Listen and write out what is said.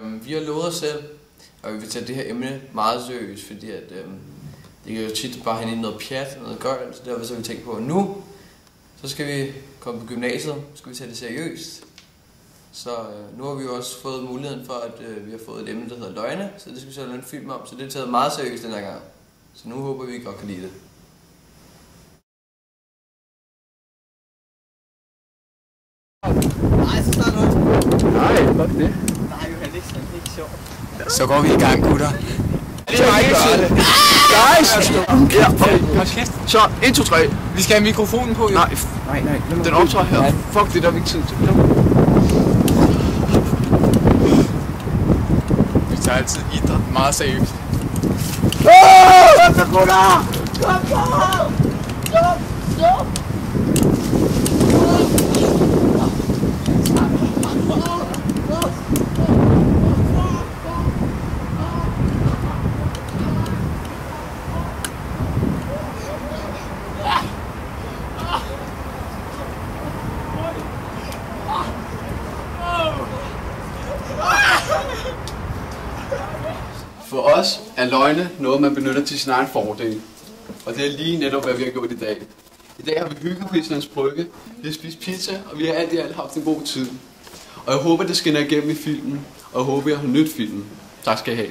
Vi har lovet os selv, og vi vil tage det her emne meget seriøst, fordi at, det kan jo tit bare hænge i noget pjat, noget gøjl, så derfor så har vi tænkt på, at nu så skal vi komme på gymnasiet, så skal vi tage det seriøst. Så nu har vi jo også fået muligheden for, at vi har fået et emne, der hedder løgne, så det skal vi så lave en film om, så det er taget meget seriøst den her gang. Så nu håber vi, I godt kan lide det. Nej, så snart noget. Nej, fuck det. Nej, Johan, det er ikke sjovt. Så går vi i gang, gutter. Det er ikke gøre det. Guys! Ja, okay. Så, 1, 2, 3. Vi skal have mikrofonen på, jo. Nej. Den optager her. Fuck det, der er vi ikke tid til. Vi tager altid idræt meget seriøst. Kom så, gutter! Kom! For os er løgne noget, man benytter til sin egen fordel. Og det er lige netop, hvad vi har gjort i dag. I dag har vi hygget på Islands Brygge, vi har spist pizza, og vi har alt i alt haft en god tid. Og jeg håber, det skinner igennem i filmen, og jeg håber, jeg har nydt filmen. Tak skal I have.